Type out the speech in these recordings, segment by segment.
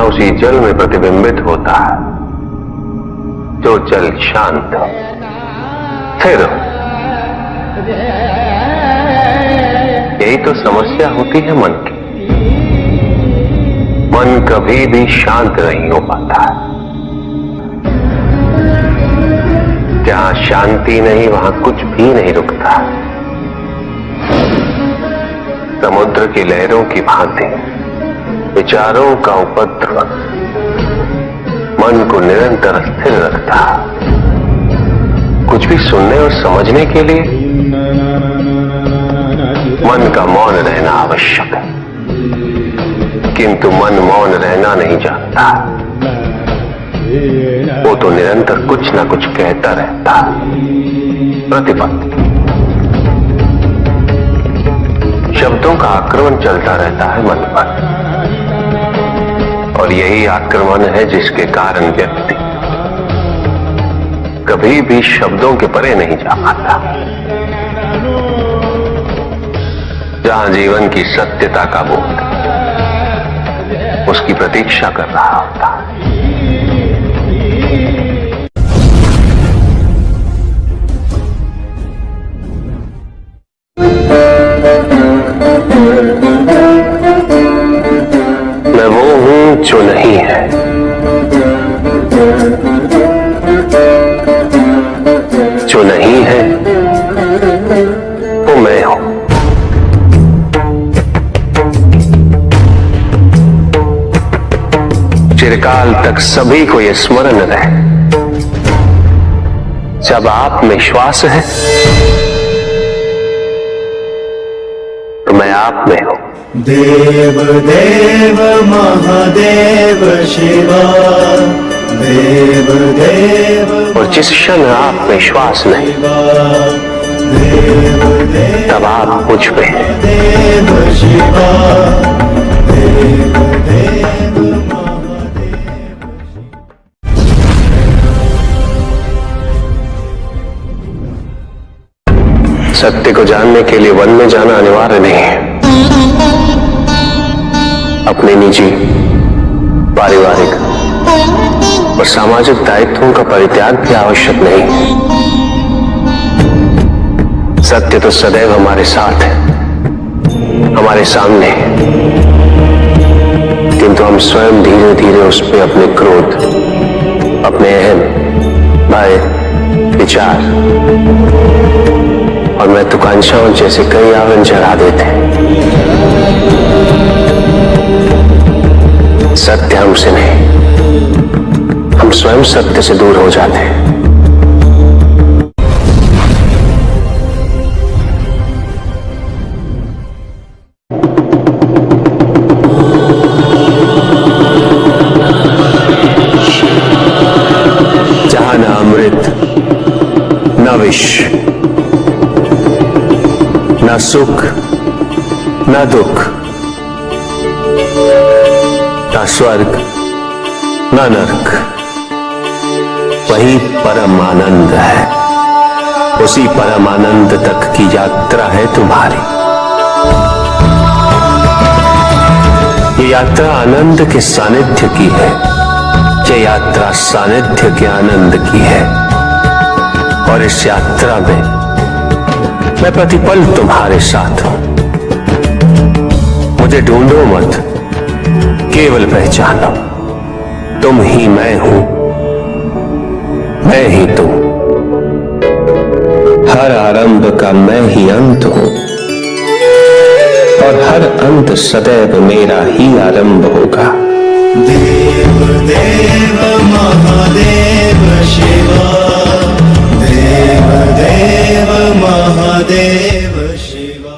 उसी जल में प्रतिबिंबित होता है जो जल शांत हो, स्थिर हो। यही तो समस्या होती है मन की। मन कभी भी शांत नहीं हो पाता है। जहां शांति नहीं वहां कुछ भी नहीं रुकता। समुद्र की लहरों की भांति विचारों का उपद्रव मन को निरंतर स्थिर रखता। कुछ भी सुनने और समझने के लिए मन का मौन रहना आवश्यक है, किंतु मन मौन रहना नहीं जानता। वो तो निरंतर कुछ ना कुछ कहता रहता। प्रतिपद शब्दों का आक्रमण चलता रहता है मन पर, और यही आक्रमण है जिसके कारण व्यक्ति कभी भी शब्दों के परे नहीं जा पाता। जहां जीवन की सत्यता का बोध उसकी प्रतीक्षा कर रहा होता है। मैं वो हूं जो नहीं है, जो नहीं है वो मैं हूं। चिरकाल तक सभी को यह स्मरण रहे, जब आप में श्वास है तो मैं आप में हूं। देव देव महादेव शिवा, देव देव। और जिस क्षण आप में श्वास नहीं तब आप मुझ पे हैं। देव शिवा, देव देव महादेव। सत्य को जानने के लिए वन में जाना अनिवार्य नहीं है। अपने निजी, पारिवारिक और सामाजिक दायित्वों का परित्याग भी आवश्यक नहीं है। सत्य तो सदैव हमारे साथ है, हमारे सामने है, किंतु हम स्वयं धीरे धीरे उस पर अपने क्रोध, अपने अहम, भय, विचार और महत्वाकांक्षाओं जैसे कई आवरण चढ़ा देते हैं। सत्य हमसे नहीं, हम स्वयं सत्य से दूर हो जाते हैं। जहां न अमृत, न विष, न सुख, न दुख, न स्वर्ग, न नरक, वही परम आनंद है। उसी परम आनंद तक की यात्रा है तुम्हारी। ये यात्रा आनंद के सानिध्य की है, ये यात्रा सानिध्य के आनंद की है। और इस यात्रा में मैं प्रतिपल तुम्हारे साथ हूं। मुझे ढूंढो मत, केवल पहचानो, तुम ही मैं हूं, मैं ही तुम। हर आरंभ का मैं ही अंत हूं, और हर अंत सदैव मेरा ही आरंभ होगा। देव देव महादेव शिवा, देव देव महादेव शिवा।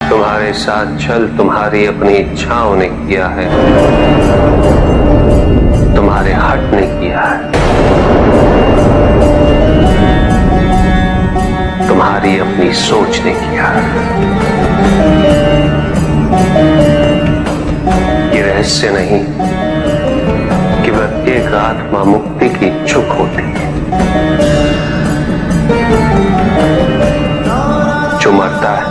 तुम्हारे साथ चल तुम्हारी अपनी इच्छाओं ने किया है, तुम्हारे हट ने किया है। तुम्हारी अपनी सोच ने किया है। ये रहस्य नहीं कि प्रत्येक आत्मा मुक्ति की इच्छुक होती है। जो मरता है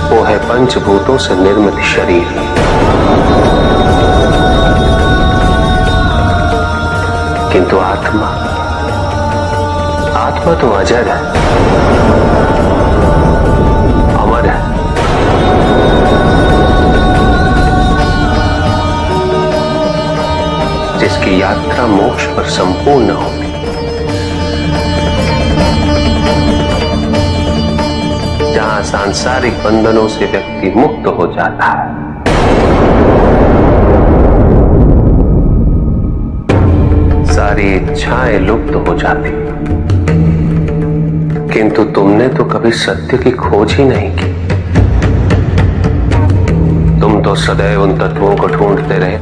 वो है है पंचभूतों से निर्मित शरीर। किंतु आत्मा तो अजर है, अमर है। जिसकी यात्रा मोक्ष पर संपूर्ण होगी। जहां सांसारिक बंधनों से व्यक्ति मुक्त हो जाता है, सारी इच्छाएं लुप्त हो जाती। किंतु तुमने तो कभी सत्य की खोज ही नहीं की। तुम तो सदैव उन तत्वों को ढूंढते रहे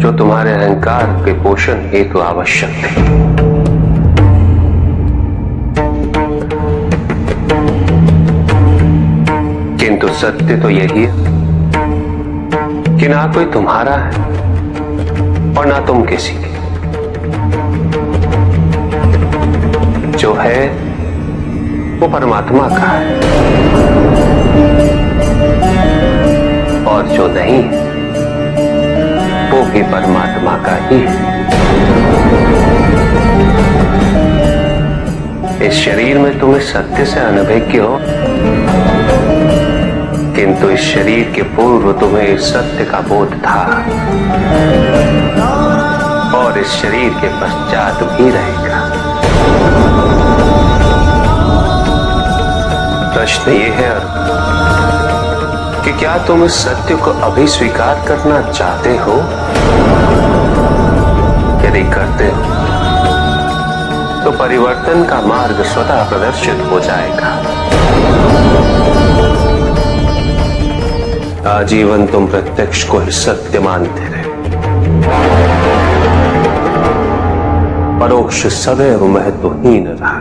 जो तुम्हारे अहंकार के पोषण हेतु आवश्यक थे। किंतु सत्य तो यही है कि ना कोई तुम्हारा है और ना तुम किसी के। जो है वो परमात्मा का है, और जो नहीं वो भी परमात्मा का ही है। इस शरीर में तुम इस सत्य से अनभिज्ञ हो, किंतु इस शरीर के पूर्व तुम्हें इस सत्य का बोध था, और इस शरीर के पश्चात भी रहेगा। प्रश्न ये है कि क्या तुम इस सत्य को अभी स्वीकार करना चाहते हो? यदि करते हो तो परिवर्तन का मार्ग स्वतः प्रदर्शित हो जाएगा। आजीवन तुम प्रत्यक्ष को ही सत्य मानते रहे, परोक्ष सदैव महत्वहीन रहा।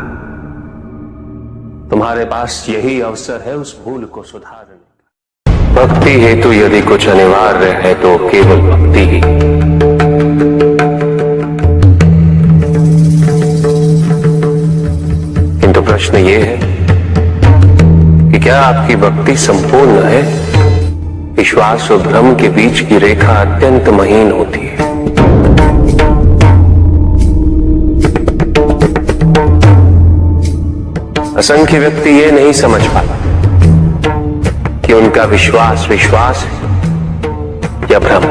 तुम्हारे पास यही अवसर है उस भूल को सुधारने का। भक्ति हेतु यदि कुछ अनिवार्य है तो केवल भक्ति ही। किंतु प्रश्न ये है कि क्या आपकी भक्ति संपूर्ण है? विश्वास और भ्रम के बीच की रेखा अत्यंत महीन होती है। असंख्य व्यक्ति ये नहीं समझ पाता कि उनका विश्वास है या भ्रम।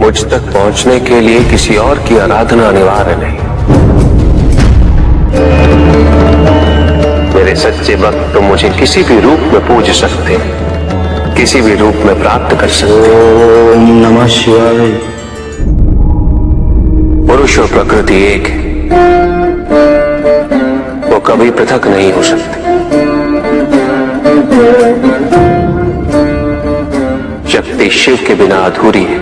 मुझ तक पहुंचने के लिए किसी और की आराधना अनिवार्य नहीं। मेरे सच्चे भक्त तो मुझे किसी भी रूप में पूज सकते, किसी भी रूप में प्राप्त कर सकते। ओम नमः शिवाय। पुरुष और प्रकृति एक है, वो कभी पृथक नहीं हो सकते। शक्ति शिव के बिना अधूरी है,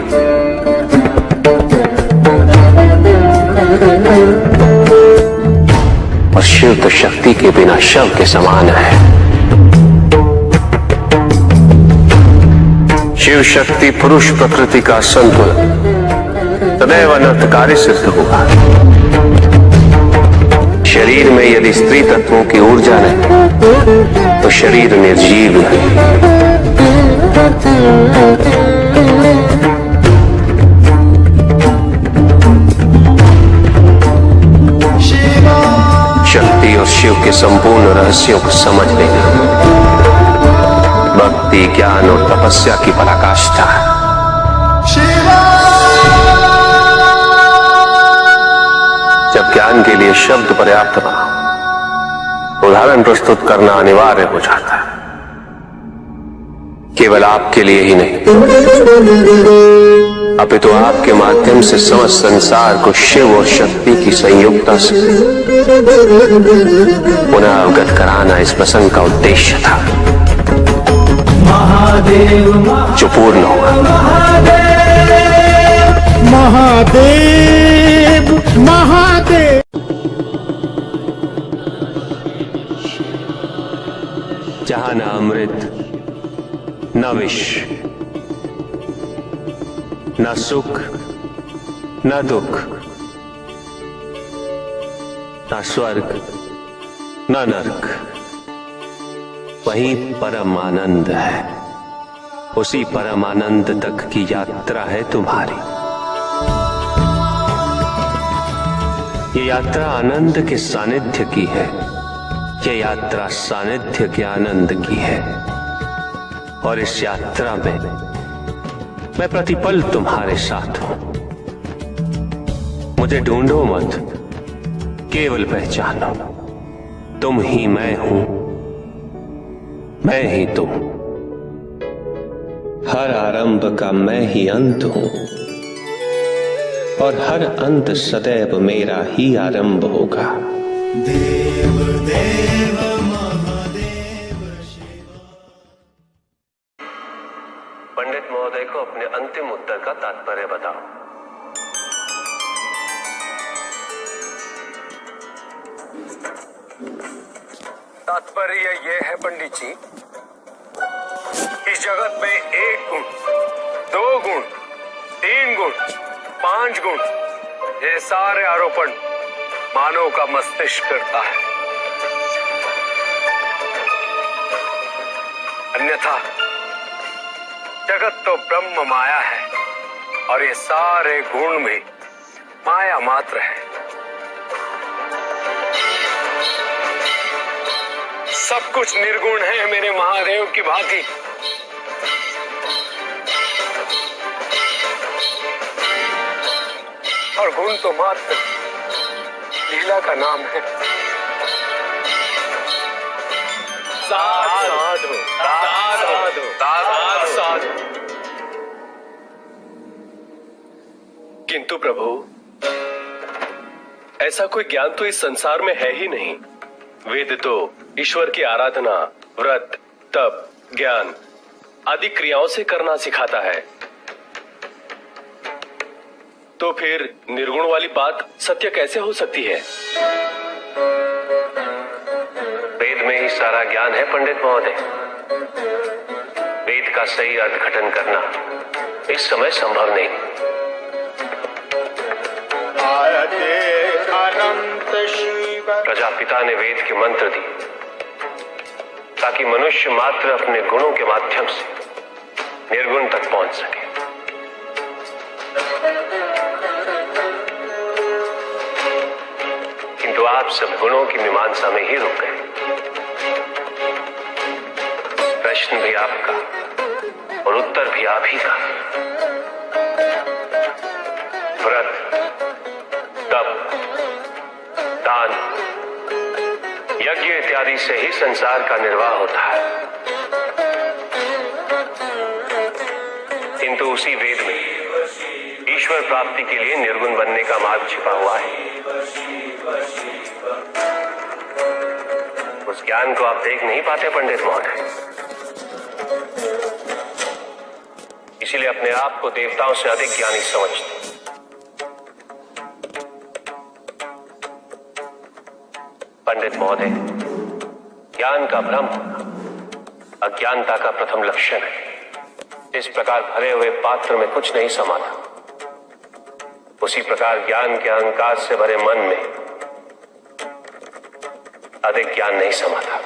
और शिव तो शक्ति के बिना शव के समान है। शिव शक्ति पुरुष प्रकृति का संतुलन सदैव अनर्थकारी सिद्ध होगा। शरीर में यदि स्त्री तत्वों की ऊर्जा नहीं तो शरीर निर्जीव है। शक्ति और शिव के संपूर्ण रहस्यों को समझ लेना भक्ति, ज्ञान और तपस्या की पराकाष्ठा है। जब ज्ञान के लिए शब्द पर्याप्त ना हो, उदाहरण प्रस्तुत करना अनिवार्य हो जाता है। केवल आपके लिए ही नहीं, अपितु आपके माध्यम से समस्त संसार को शिव और शक्ति की संयुक्ता से पुनः अवगत कराना इस प्रसंग का उद्देश्य था, जो पूर्ण होगा। महादेव महादेव। जहां न अमृत न विष, न सुख न दुख, ना स्वर्ग ना नरक, वहीं परम आनंद है। उसी परम आनंद तक की यात्रा है तुम्हारी। ये यात्रा आनंद के सानिध्य की है। ये यात्रा सानिध्य के आनंद की है। और इस यात्रा में मैं प्रतिपल तुम्हारे साथ हूं। मुझे ढूंढो मत, केवल पहचानो, तुम ही मैं हूं, मैं ही तुम। हर आरंभ का मैं ही अंत हूं, और हर अंत सदैव मेरा ही आरंभ होगा। देव देव महादेव शिव। पंडित महोदय को अपने अंतिम उत्तर का तात्पर्य बताओ। तात्पर्य यह है पंडित जी, इस जगत में 1 गुण, 2 गुण, 3 गुण, 5 गुण, ये सारे आरोपण मानव का मस्तिष्क करता है। अन्यथा जगत तो ब्रह्म माया है, और ये सारे गुण भी माया मात्र है। सब कुछ निर्गुण है मेरे महादेव की भांति। और गुण तो मात्र लीला का नाम है। साधु साधु साधु साधु। किंतु प्रभु, ऐसा कोई ज्ञान तो इस संसार में है ही नहीं। वेद तो ईश्वर की आराधना, व्रत, तप, ज्ञान आदि क्रियाओं से करना सिखाता है। तो फिर निर्गुण वाली बात सत्य कैसे हो सकती है? वेद में ही सारा ज्ञान है पंडित महोदय। वेद का सही अर्थघटन करना इस समय संभव नहीं। अनंत शिव। प्रजापिता ने वेद के मंत्र दिए ताकि मनुष्य मात्र अपने गुणों के माध्यम से निर्गुण तक पहुंच सके। किंतु आप सब गुणों की मीमांसा में ही रुक गए। प्रश्न भी आपका और उत्तर भी आप ही का। व्रत, तप, दान, यज्ञ इत्यादि से ही संसार का निर्वाह होता है। किंतु उसी वेद में ईश्वर प्राप्ति के लिए निर्गुण बनने का मार्ग छिपा हुआ है। उस ज्ञान को आप देख नहीं पाते पंडित महोदय। इसीलिए अपने आप को देवताओं से अधिक ज्ञानी समझते। पंडित महोदय, ज्ञान का भ्रम होना अज्ञानता का प्रथम लक्षण है। इस प्रकार भरे हुए पात्र में कुछ नहीं समाता, उसी प्रकार ज्ञान के अहंकार से भरे मन में अधिक ज्ञान नहीं समाता।